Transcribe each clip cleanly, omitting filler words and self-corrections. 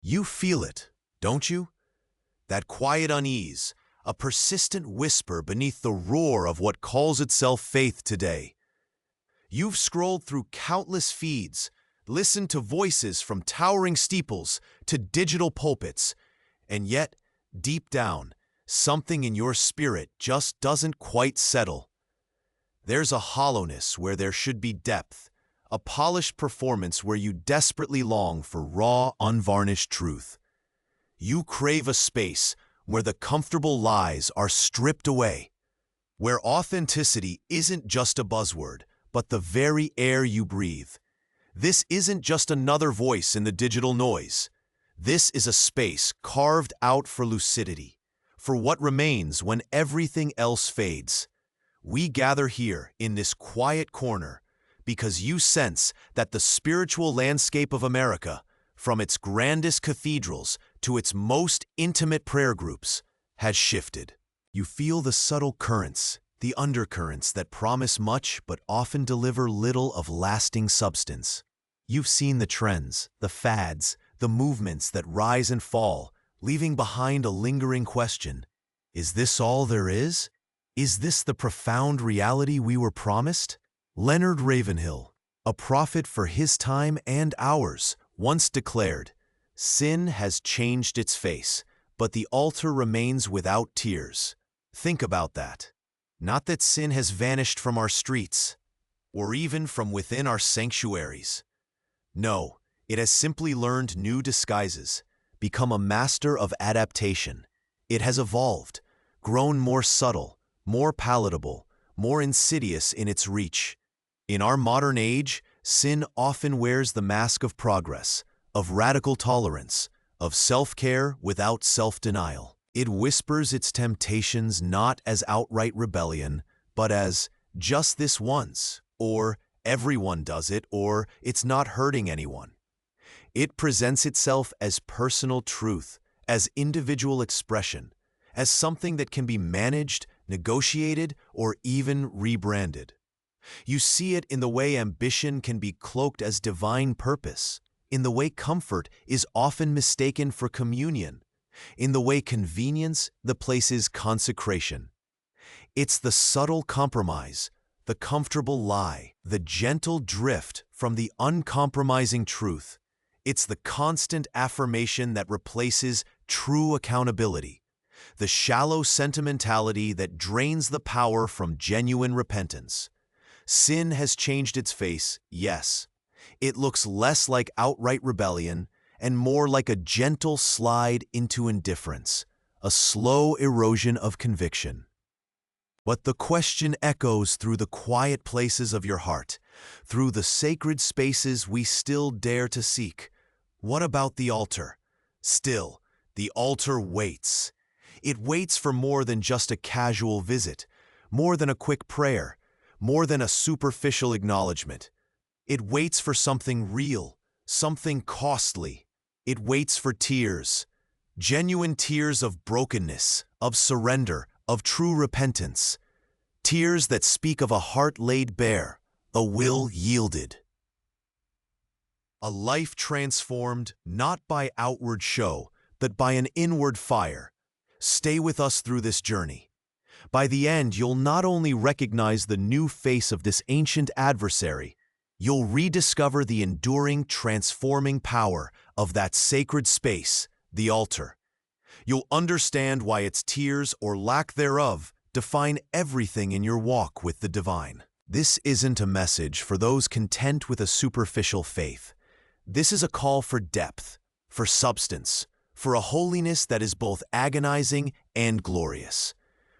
You feel it, don't you? That quiet unease, a persistent whisper beneath the roar of what calls itself faith today. You've scrolled through countless feeds, listened to voices from towering steeples to digital pulpits, and yet, deep down, something in your spirit just doesn't quite settle. There's a hollowness where there should be depth, a polished performance where you desperately long for raw, unvarnished truth. You crave a space where the comfortable lies are stripped away, where authenticity isn't just a buzzword, but the very air you breathe. This isn't just another voice in the digital noise. This is a space carved out for lucidity, for what remains when everything else fades. We gather here in this quiet corner because you sense that the spiritual landscape of America, from its grandest cathedrals to its most intimate prayer groups, has shifted. You feel the subtle currents, the undercurrents that promise much but often deliver little of lasting substance. You've seen the trends, the fads, the movements that rise and fall, leaving behind a lingering question. Is this all there is? Is this the profound reality we were promised? Leonard Ravenhill, a prophet for his time and ours, once declared, "Sin has changed its face, but the altar remains without tears." Think about that. Not that sin has vanished from our streets, or even from within our sanctuaries. No, it has simply learned new disguises, become a master of adaptation. It has evolved, grown more subtle, more palatable, more insidious in its reach. In our modern age, sin often wears the mask of progress, of radical tolerance, of self-care without self-denial. It whispers its temptations not as outright rebellion, but as just this once, or everyone does it, or it's not hurting anyone. It presents itself as personal truth, as individual expression, as something that can be managed, negotiated, or even rebranded. You see it in the way ambition can be cloaked as divine purpose, in the way comfort is often mistaken for communion, in the way convenience the place's consecration. It's the subtle compromise, the comfortable lie, the gentle drift from the uncompromising truth. It's the constant affirmation that replaces true accountability, the shallow sentimentality that drains the power from genuine repentance. Sin has changed its face, yes. It looks less like outright rebellion and more like a gentle slide into indifference, a slow erosion of conviction. But the question echoes through the quiet places of your heart, through the sacred spaces we still dare to seek. What about the altar? Still, the altar waits. It waits for more than just a casual visit, more than a quick prayer, more than a superficial acknowledgement. It waits for something real, something costly. It waits for tears, genuine tears of brokenness, of surrender, of true repentance. Tears that speak of a heart laid bare, a will yielded. A life transformed not by outward show, but by an inward fire. Stay with us through this journey. By the end, you'll not only recognize the new face of this ancient adversary, you'll rediscover the enduring, transforming power of that sacred space, the altar. You'll understand why its tears or lack thereof define everything in your walk with the divine. This isn't a message for those content with a superficial faith. This is a call for depth, for substance, for a holiness that is both agonizing and glorious.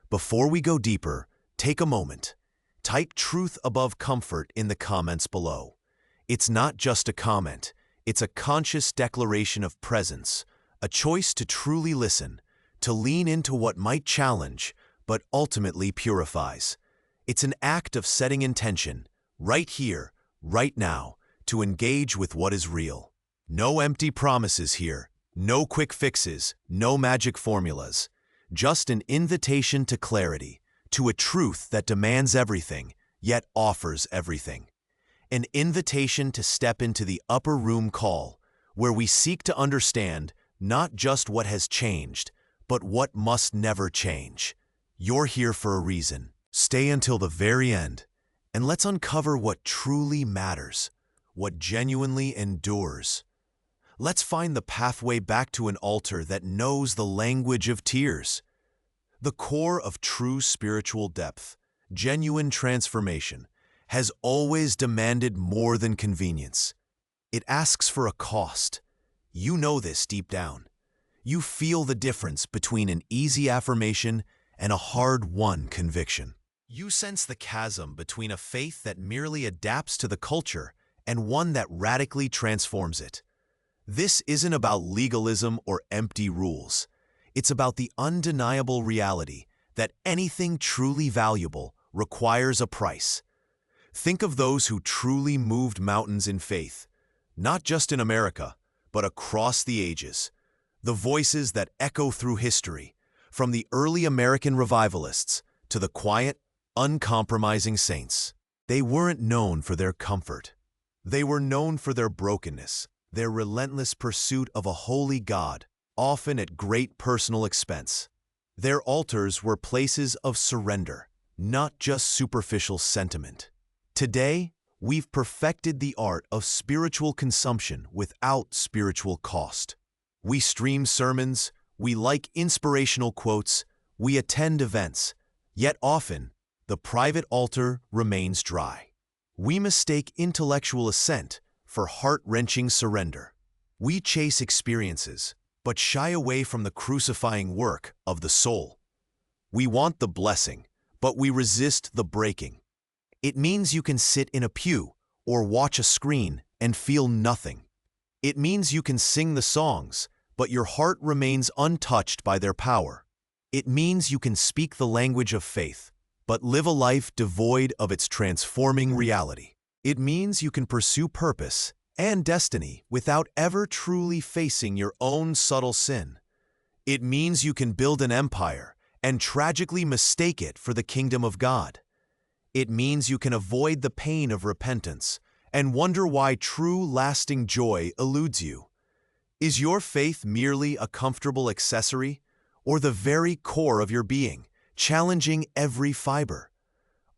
Before we go deeper, take a moment. Type truth above comfort in the comments below. It's not just a comment, it's a conscious declaration of presence, a choice to truly listen, to lean into what might challenge, but ultimately purifies. It's an act of setting intention, right here, right now, to engage with what is real. No empty promises here, no quick fixes, no magic formulas. Just an invitation to clarity, to a truth that demands everything, yet offers everything. An invitation to step into the upper room call, where we seek to understand not just what has changed, but what must never change. You're here for a reason. Stay until the very end, and let's uncover what truly matters, what genuinely endures. Let's find the pathway back to an altar that knows the language of tears. The core of true spiritual depth, genuine transformation, has always demanded more than convenience. It asks for a cost. You know this deep down. You feel the difference between an easy affirmation and a hard-won conviction. You sense the chasm between a faith that merely adapts to the culture and one that radically transforms it. This isn't about legalism or empty rules. It's about the undeniable reality that anything truly valuable requires a price. Think of those who truly moved mountains in faith, not just in America, but across the ages. The voices that echo through history, from the early American revivalists to the quiet, uncompromising saints. They weren't known for their comfort. They were known for their brokenness, their relentless pursuit of a holy God, often at great personal expense. Their altars were places of surrender, not just superficial sentiment. Today, we've perfected the art of spiritual consumption without spiritual cost. We stream sermons, we like inspirational quotes, we attend events, yet often, the private altar remains dry. We mistake intellectual assent for heart-wrenching surrender. We chase experiences, but shy away from the crucifying work of the soul. We want the blessing, but we resist the breaking. It means you can sit in a pew or watch a screen and feel nothing. It means you can sing the songs, but your heart remains untouched by their power. It means you can speak the language of faith, but live a life devoid of its transforming reality. It means you can pursue purpose and destiny without ever truly facing your own subtle sin. It means you can build an empire and tragically mistake it for the kingdom of God. It means you can avoid the pain of repentance and wonder why true, lasting joy eludes you. Is your faith merely a comfortable accessory, or the very core of your being, challenging every fiber?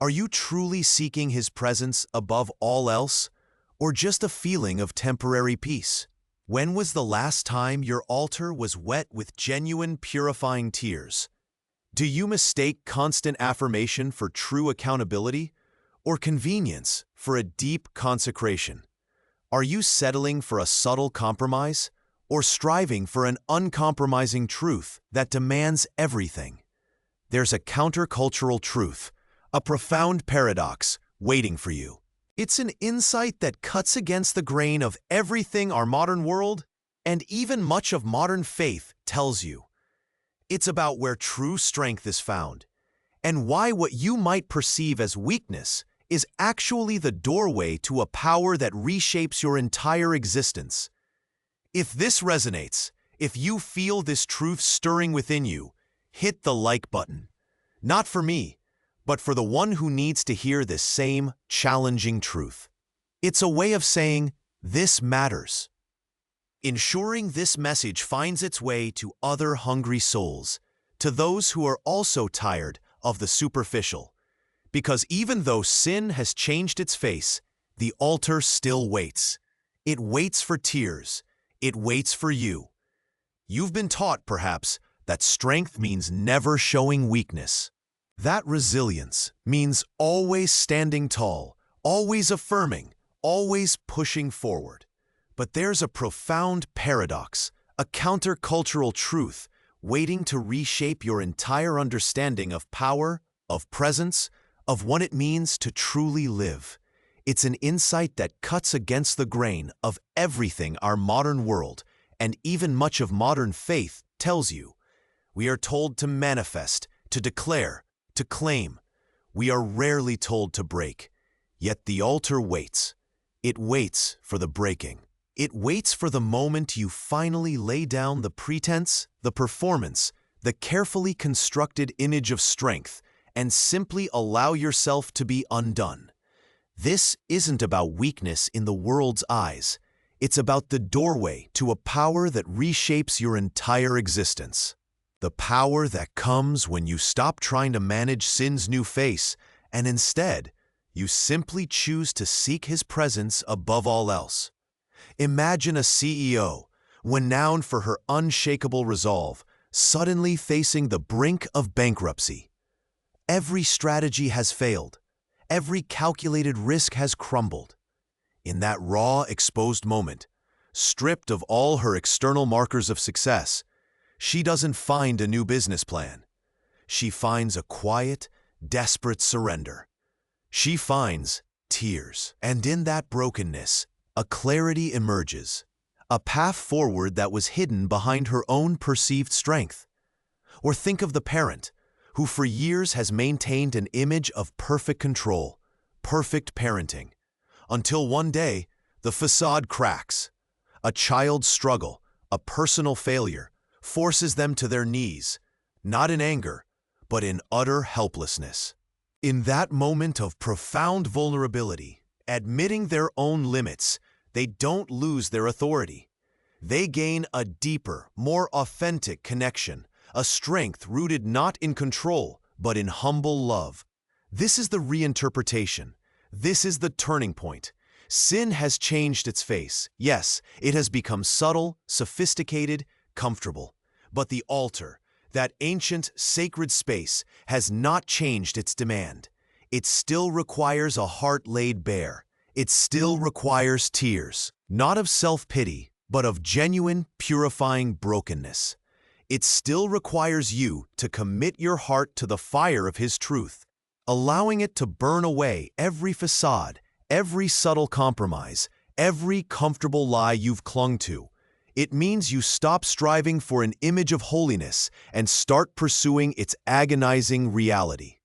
Are you truly seeking His presence above all else, or just a feeling of temporary peace? When was the last time your altar was wet with genuine, purifying tears? Do you mistake constant affirmation for true accountability, or convenience for a deep consecration? Are you settling for a subtle compromise, or striving for an uncompromising truth that demands everything? There's a countercultural truth, a profound paradox, waiting for you. It's an insight that cuts against the grain of everything our modern world, and even much of modern faith, tells you. It's about where true strength is found, and why what you might perceive as weakness is actually the doorway to a power that reshapes your entire existence. If this resonates, if you feel this truth stirring within you, hit the like button. Not for me, but for the one who needs to hear this same challenging truth. It's a way of saying, this matters. Ensuring this message finds its way to other hungry souls, to those who are also tired of the superficial. Because even though sin has changed its face, the altar still waits. It waits for tears. It waits for you. You've been taught, perhaps, that strength means never showing weakness. That resilience means always standing tall, always affirming, always pushing forward. But there's a profound paradox, a countercultural truth, waiting to reshape your entire understanding of power, of presence, of what it means to truly live. It's an insight that cuts against the grain of everything our modern world, and even much of modern faith, tells you. We are told to manifest, to declare, to claim. We are rarely told to break. Yet the altar waits. It waits for the breaking. It waits for the moment you finally lay down the pretense, the performance, the carefully constructed image of strength, and simply allow yourself to be undone. This isn't about weakness in the world's eyes. It's about the doorway to a power that reshapes your entire existence. The power that comes when you stop trying to manage sin's new face and instead, you simply choose to seek his presence above all else. Imagine a CEO, renowned for her unshakable resolve, suddenly facing the brink of bankruptcy. Every strategy has failed. Every calculated risk has crumbled. In that raw, exposed moment, stripped of all her external markers of success, she doesn't find a new business plan. She finds a quiet, desperate surrender. She finds tears. And in that brokenness, a clarity emerges, a path forward that was hidden behind her own perceived strength. Or think of the parent, who for years has maintained an image of perfect control, perfect parenting, until one day, the facade cracks. A child's struggle, a personal failure, forces them to their knees, not in anger, but in utter helplessness. In that moment of profound vulnerability, admitting their own limits, they don't lose their authority. They gain a deeper, more authentic connection, a strength rooted not in control, but in humble love. This is the reinterpretation. This is the turning point. Sin has changed its face. Yes, it has become subtle, sophisticated, comfortable. But the altar, that ancient, sacred space, has not changed its demand. It still requires a heart laid bare. It still requires tears, not of self-pity, but of genuine, purifying brokenness. It still requires you to commit your heart to the fire of His truth, allowing it to burn away every facade, every subtle compromise, every comfortable lie you've clung to. It means you stop striving for an image of holiness and start pursuing its agonizing reality.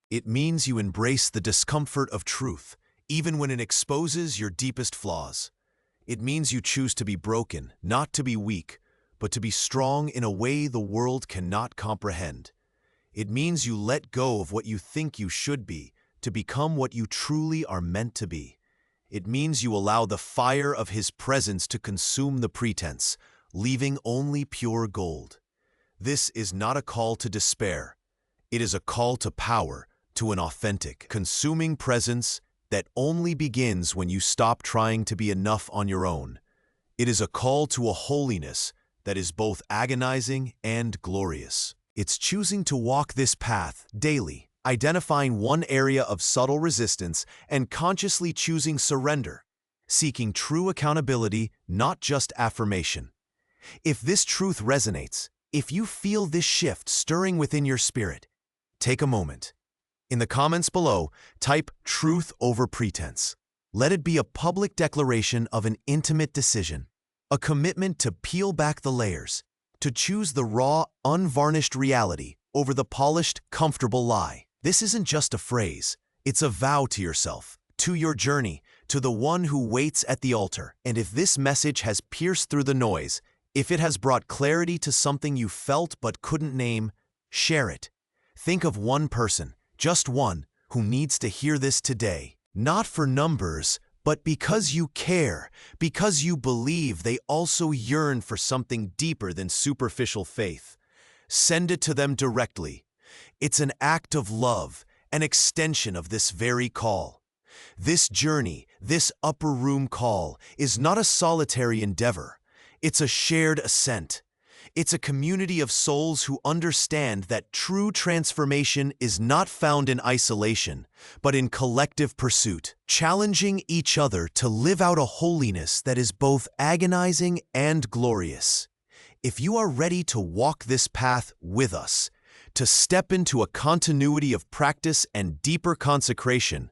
It means you embrace the discomfort of truth, even when it exposes your deepest flaws. It means you choose to be broken, not to be weak, but to be strong in a way the world cannot comprehend. It means you let go of what you think you should be to become what you truly are meant to be. It means you allow the fire of His presence to consume the pretense, leaving only pure gold. This is not a call to despair. It is a call to power, to an authentic, consuming presence that only begins when you stop trying to be enough on your own. It is a call to a holiness that is both agonizing and glorious. It's choosing to walk this path daily, identifying one area of subtle resistance and consciously choosing surrender, seeking true accountability, not just affirmation. If this truth resonates, if you feel this shift stirring within your spirit, take a moment. In the comments below, type "truth over pretense." Let it be a public declaration of an intimate decision, a commitment to peel back the layers, to choose the raw, unvarnished reality over the polished, comfortable lie. This isn't just a phrase, it's a vow to yourself, to your journey, to the one who waits at the altar. And if this message has pierced through the noise, if it has brought clarity to something you felt but couldn't name, share it. Think of one person, just one, who needs to hear this today. Not for numbers, but because you care, because you believe they also yearn for something deeper than superficial faith. Send it to them directly. It's an act of love, an extension of this very call. This journey, this upper room call, is not a solitary endeavor. It's a shared ascent. It's a community of souls who understand that true transformation is not found in isolation, but in collective pursuit, challenging each other to live out a holiness that is both agonizing and glorious. If you are ready to walk this path with us, to step into a continuity of practice and deeper consecration,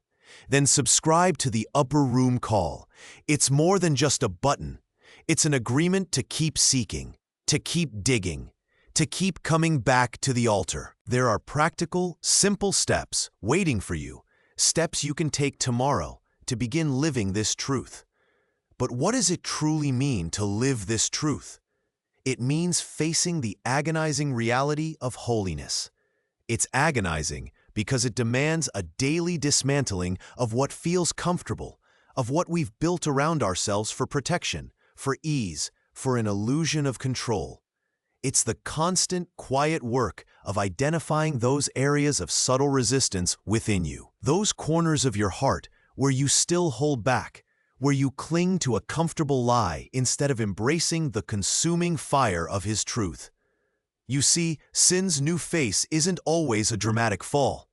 then subscribe to the Upper Room Call. It's more than just a button. It's an agreement to keep seeking, to keep digging, to keep coming back to the altar. There are practical, simple steps waiting for you, steps you can take tomorrow to begin living this truth. But what does it truly mean to live this truth? It means facing the agonizing reality of holiness. It's agonizing because it demands a daily dismantling of what feels comfortable, of what we've built around ourselves for protection, for ease, for an illusion of control. It's the constant, quiet work of identifying those areas of subtle resistance within you, those corners of your heart where you still hold back, where you cling to a comfortable lie instead of embracing the consuming fire of His truth. You see, sin's new face isn't always a dramatic fall.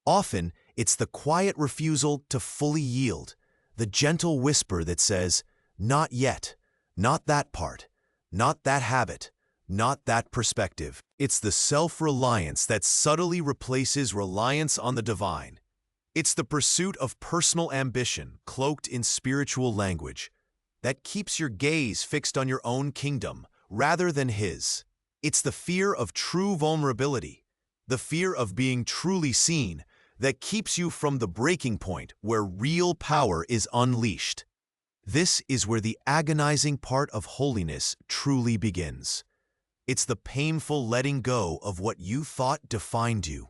Often, it's the quiet refusal to fully yield, the gentle whisper that says, "Not yet, not that part, not that habit, not that perspective." It's the self-reliance that subtly replaces reliance on the divine. It's the pursuit of personal ambition, cloaked in spiritual language, that keeps your gaze fixed on your own kingdom rather than His. It's the fear of true vulnerability, the fear of being truly seen, that keeps you from the breaking point where real power is unleashed. This is where the agonizing part of holiness truly begins. It's the painful letting go of what you thought defined you,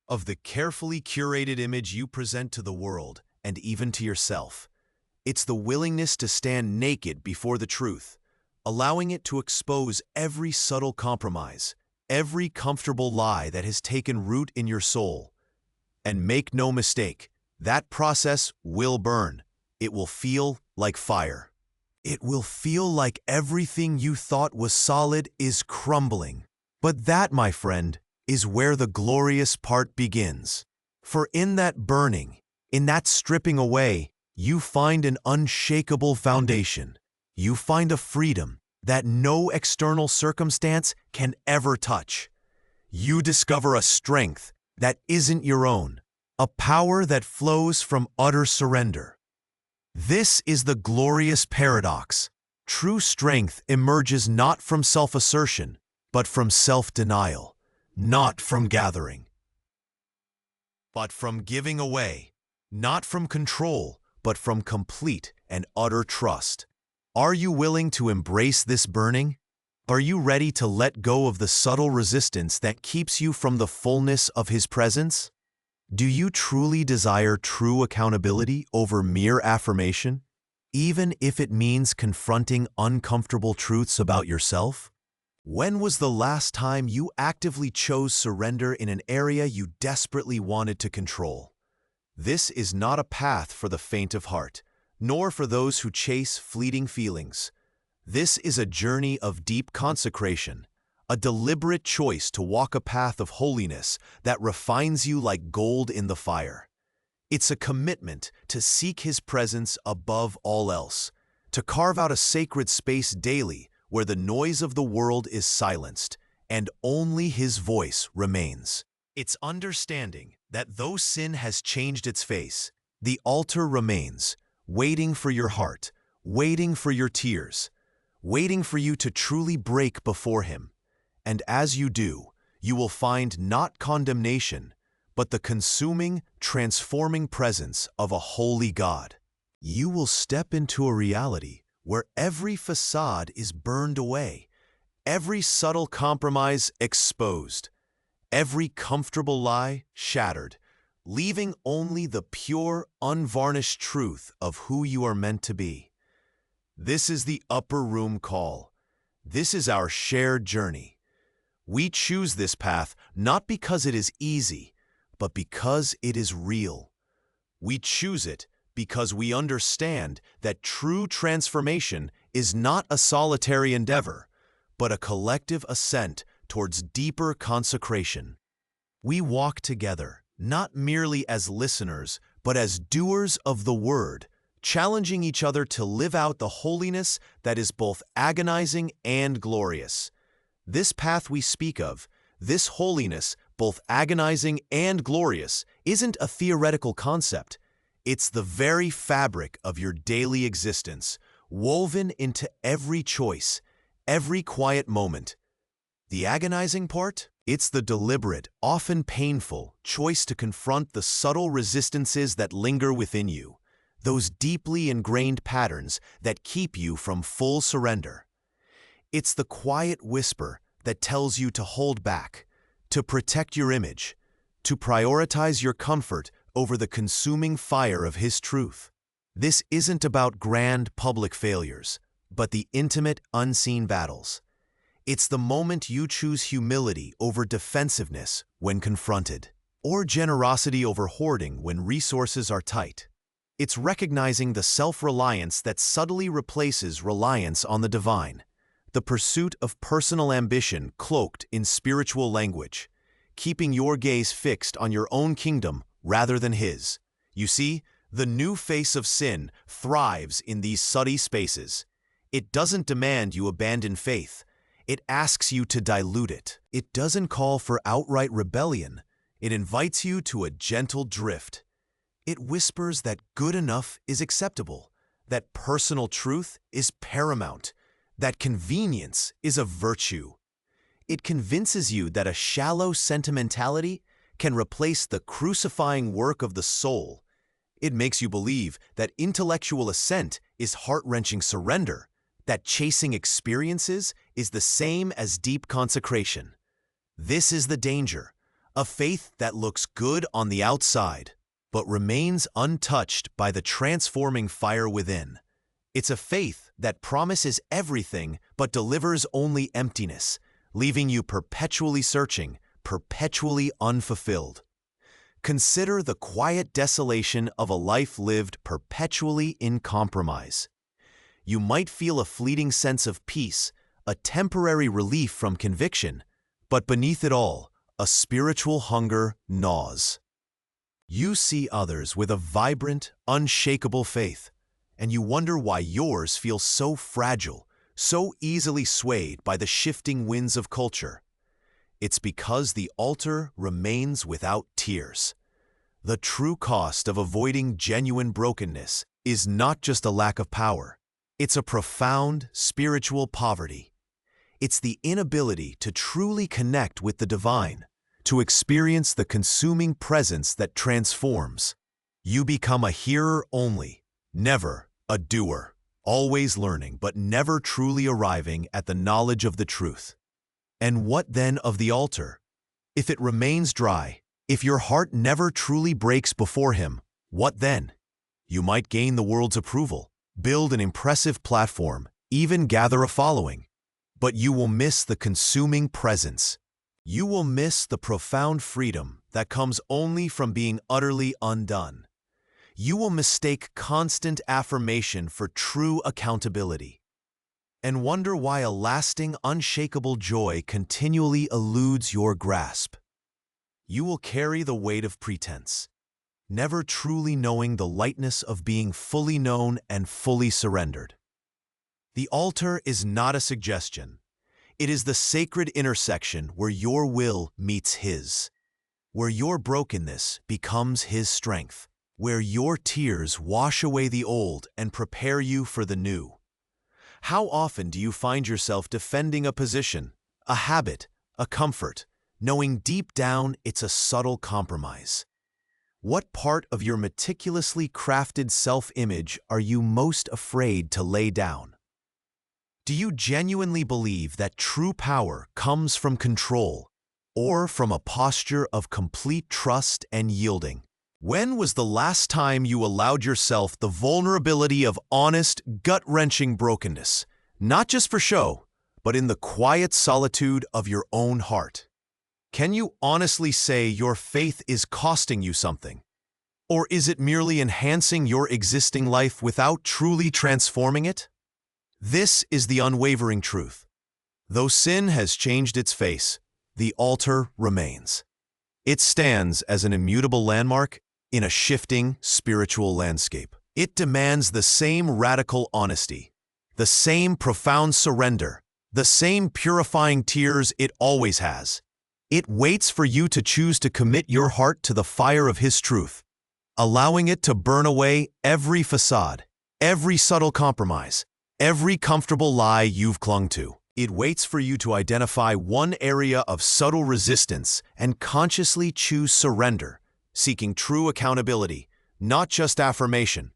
of the carefully curated image you present to the world and even to yourself. It's the willingness to stand naked before the truth, allowing it to expose every subtle compromise, every comfortable lie that has taken root in your soul. And make no mistake, that process will burn. It will feel like fire. It will feel like everything you thought was solid is crumbling. But that, my friend, is where the glorious part begins. For in that burning, in that stripping away, you find an unshakable foundation. You find a freedom that no external circumstance can ever touch. You discover a strength that isn't your own, a power that flows from utter surrender. This is the glorious paradox. True strength emerges not from self-assertion, but from self-denial, not from gathering, but from giving away, not from control, but from complete and utter trust. Are you willing to embrace this burning? Are you ready to let go of the subtle resistance that keeps you from the fullness of His presence? Do you truly desire true accountability over mere affirmation, even if it means confronting uncomfortable truths about yourself? When was the last time you actively chose surrender in an area you desperately wanted to control? This is not a path for the faint of heart, nor for those who chase fleeting feelings. This is a journey of deep consecration, a deliberate choice to walk a path of holiness that refines you like gold in the fire. It's a commitment to seek His presence above all else, to carve out a sacred space daily where the noise of the world is silenced and only His voice remains. It's understanding that though sin has changed its face, the altar remains, waiting for your heart, waiting for your tears, waiting for you to truly break before Him. And as you do, you will find not condemnation, but the consuming, transforming presence of a holy God. You will step into a reality where every facade is burned away, every subtle compromise exposed, every comfortable lie shattered, leaving only the pure, unvarnished truth of who you are meant to be. This is the upper room call. This is our shared journey. We choose this path not because it is easy, but because it is real. We choose it because we understand that true transformation is not a solitary endeavor, but a collective ascent towards deeper consecration. We walk together, not merely as listeners, but as doers of the Word, challenging each other to live out the holiness that is both agonizing and glorious. This path we speak of, this holiness, both agonizing and glorious, isn't a theoretical concept. It's the very fabric of your daily existence, woven into every choice, every quiet moment. The agonizing part? It's the deliberate, often painful, choice to confront the subtle resistances that linger within you, those deeply ingrained patterns that keep you from full surrender. It's the quiet whisper that tells you to hold back, to protect your image, to prioritize your comfort over the consuming fire of His truth. This isn't about grand public failures, but the intimate, unseen battles. It's the moment you choose humility over defensiveness when confronted, or generosity over hoarding when resources are tight. It's recognizing the self-reliance that subtly replaces reliance on the divine, the pursuit of personal ambition cloaked in spiritual language, keeping your gaze fixed on your own kingdom rather than his. You see, the new face of sin thrives in these subtle spaces. It doesn't demand you abandon faith. It asks you to dilute it. It doesn't call for outright rebellion. It invites you to a gentle drift. It whispers that good enough is acceptable, that personal truth is paramount, that convenience is a virtue. It convinces you that a shallow sentimentality can replace the crucifying work of the soul. It makes you believe that intellectual assent is heart-wrenching surrender, that chasing experiences is the same as deep consecration. This is the danger, a faith that looks good on the outside, but remains untouched by the transforming fire within. It's a faith that promises everything but delivers only emptiness, leaving you perpetually searching, perpetually unfulfilled. Consider the quiet desolation of a life lived perpetually in compromise. You might feel a fleeting sense of peace, a temporary relief from conviction, but beneath it all, a spiritual hunger gnaws. You see others with a vibrant, unshakable faith, and you wonder why yours feels so fragile, so easily swayed by the shifting winds of culture. It's because the altar remains without tears. The true cost of avoiding genuine brokenness is not just a lack of power. It's a profound spiritual poverty. It's the inability to truly connect with the divine, to experience the consuming presence that transforms. You become a hearer only, never a doer, always learning but never truly arriving at the knowledge of the truth. And what then of the altar? If it remains dry, if your heart never truly breaks before him, what then? You might gain the world's approval, build an impressive platform, even gather a following, but you will miss the consuming presence. You will miss the profound freedom that comes only from being utterly undone. You will mistake constant affirmation for true accountability, and wonder why a lasting, unshakable joy continually eludes your grasp. You will carry the weight of pretense, never truly knowing the lightness of being fully known and fully surrendered. The altar is not a suggestion. It is the sacred intersection where your will meets his, where your brokenness becomes his strength, where your tears wash away the old and prepare you for the new. How often do you find yourself defending a position, a habit, a comfort, knowing deep down it's a subtle compromise? What part of your meticulously crafted self-image are you most afraid to lay down? Do you genuinely believe that true power comes from control, or from a posture of complete trust and yielding? When was the last time you allowed yourself the vulnerability of honest, gut-wrenching brokenness, not just for show, but in the quiet solitude of your own heart? Can you honestly say your faith is costing you something? Or is it merely enhancing your existing life without truly transforming it? This is the unwavering truth. Though sin has changed its face, the altar remains. It stands as an immutable landmark in a shifting spiritual landscape. It demands the same radical honesty, the same profound surrender, the same purifying tears it always has. It waits for you to choose to commit your heart to the fire of his truth, allowing it to burn away every facade, every subtle compromise, every comfortable lie you've clung to. It waits for you to identify one area of subtle resistance and consciously choose surrender, seeking true accountability, not just affirmation.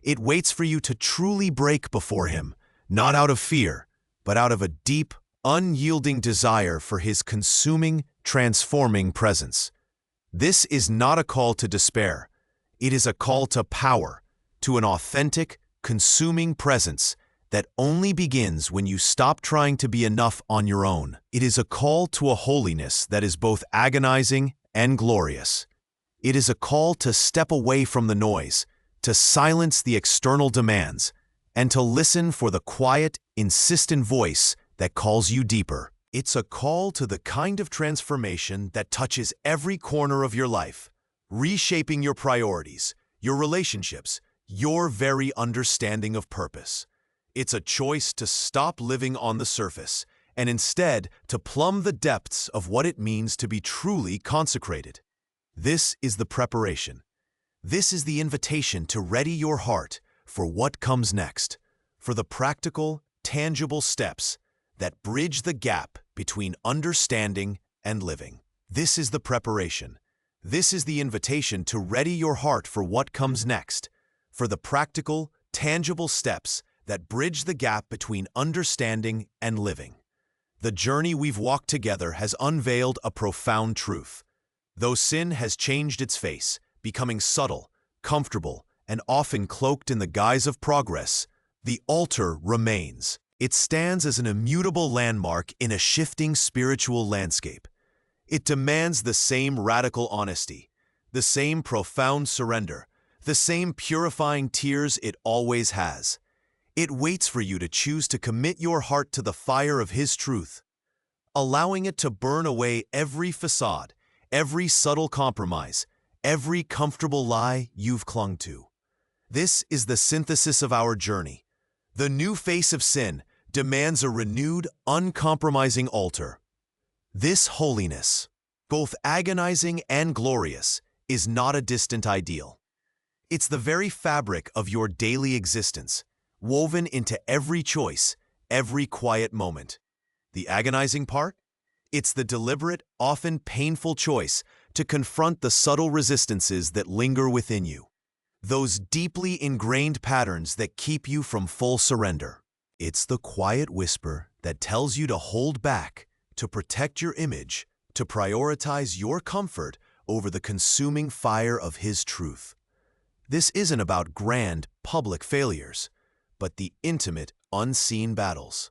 It waits for you to truly break before him, not out of fear, but out of a deep, unyielding desire for his consuming, transforming presence. This is not a call to despair. It is a call to power, to an authentic, consuming presence that only begins when you stop trying to be enough on your own. It is a call to a holiness that is both agonizing and glorious. It is a call to step away from the noise, to silence the external demands, and to listen for the quiet, insistent voice that calls you deeper. It's a call to the kind of transformation that touches every corner of your life, reshaping your priorities, your relationships, your very understanding of purpose. It's a choice to stop living on the surface and instead to plumb the depths of what it means to be truly consecrated. This is the preparation. This is the invitation to ready your heart for what comes next, for the practical, tangible steps that bridge the gap between understanding and living. This is the preparation. This is the invitation to ready your heart for what comes next, for the practical, tangible steps that bridge the gap between understanding and living. The journey we've walked together has unveiled a profound truth. Though sin has changed its face, becoming subtle, comfortable, and often cloaked in the guise of progress, the altar remains. It stands as an immutable landmark in a shifting spiritual landscape. It demands the same radical honesty, the same profound surrender, the same purifying tears it always has. It waits for you to choose to commit your heart to the fire of His truth, allowing it to burn away every facade, every subtle compromise, every comfortable lie you've clung to. This is the synthesis of our journey. The new face of sin demands a renewed, uncompromising altar. This holiness, both agonizing and glorious, is not a distant ideal. It's the very fabric of your daily existence, woven into every choice, every quiet moment. The agonizing part? It's the deliberate, often painful choice to confront the subtle resistances that linger within you, those deeply ingrained patterns that keep you from full surrender. It's the quiet whisper that tells you to hold back, to protect your image, to prioritize your comfort over the consuming fire of His truth. This isn't about grand, public failures, but the intimate, unseen battles.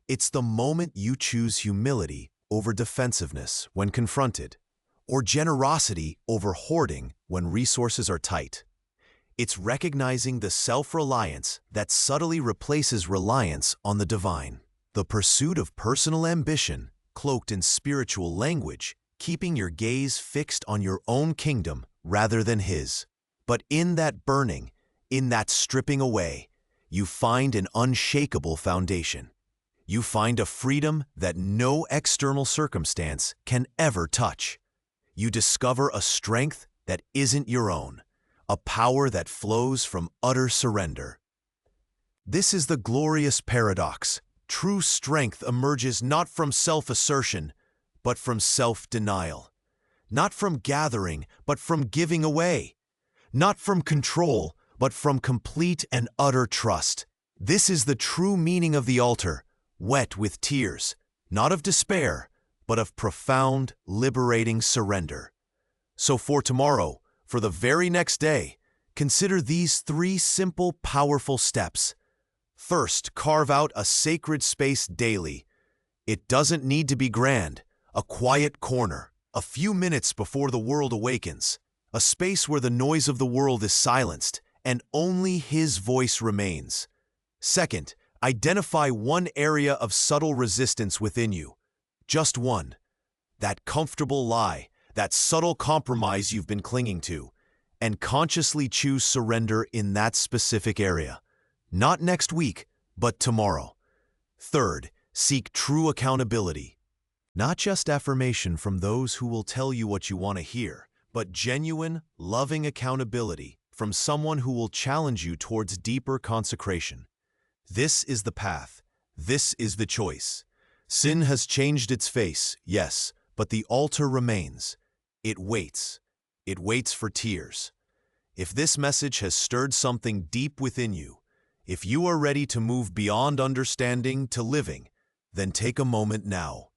It's the moment you choose humility over defensiveness when confronted, or generosity over hoarding when resources are tight. It's recognizing the self-reliance that subtly replaces reliance on the divine, the pursuit of personal ambition cloaked in spiritual language, keeping your gaze fixed on your own kingdom rather than His. But in that burning, in that stripping away, you find an unshakable foundation. You find a freedom that no external circumstance can ever touch. You discover a strength that isn't your own, a power that flows from utter surrender. This is the glorious paradox. True strength emerges not from self-assertion, but from self-denial. Not from gathering, but from giving away. Not from control, but from complete and utter trust. This is the true meaning of the altar, wet with tears, not of despair, but of profound, liberating surrender. So for tomorrow, for the very next day, consider these 3 simple, powerful steps. First, carve out a sacred space daily. It doesn't need to be grand. A quiet corner, a few minutes before the world awakens, a space where the noise of the world is silenced and only His voice remains. Second, identify one area of subtle resistance within you. Just one. That comfortable lie, that subtle compromise you've been clinging to, and consciously choose surrender in that specific area. Not next week, but tomorrow. Third, seek true accountability. Not just affirmation from those who will tell you what you want to hear, but genuine, loving accountability from someone who will challenge you towards deeper consecration. This is the path. This is the choice. Sin has changed its face, yes, but the altar remains. It waits. It waits for tears. If this message has stirred something deep within you, if you are ready to move beyond understanding to living, then take a moment now.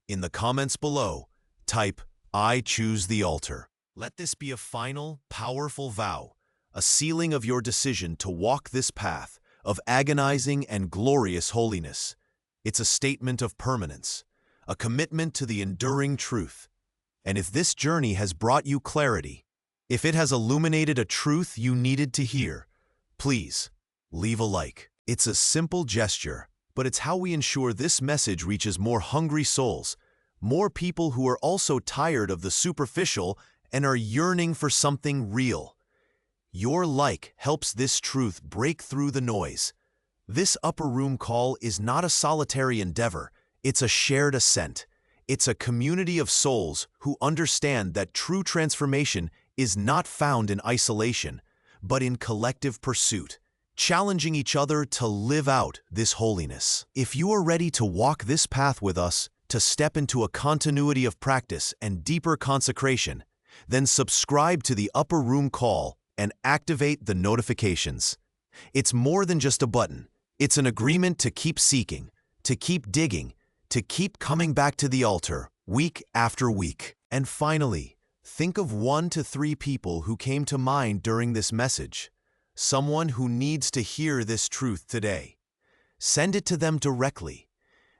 In the comments below, type, "I choose the altar." Let this be a final, powerful vow, a sealing of your decision to walk this path of agonizing and glorious holiness. It's a statement of permanence, a commitment to the enduring truth. And if this journey has brought you clarity, if it has illuminated a truth you needed to hear, please leave a like. It's a simple gesture, but it's how we ensure this message reaches more hungry souls, more people who are also tired of the superficial and are yearning for something real. Your like helps this truth break through the noise. This upper room call is not a solitary endeavor, it's a shared ascent. It's a community of souls who understand that true transformation is not found in isolation, but in collective pursuit, challenging each other to live out this holiness. If you are ready to walk this path with us, to step into a continuity of practice and deeper consecration, then subscribe to the Upper Room Call and activate the notifications. It's more than just a button. It's an agreement to keep seeking, to keep digging, to keep coming back to the altar week after week. And finally, think of 1 to 3 people who came to mind during this message, someone who needs to hear this truth today. Send it to them directly,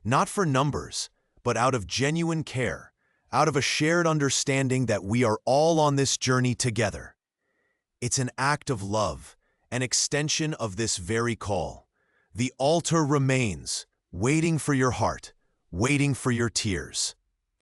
not for numbers, but out of genuine care, out of a shared understanding that we are all on this journey together. It's an act of love, an extension of this very call. The altar remains, waiting for your heart, waiting for your tears.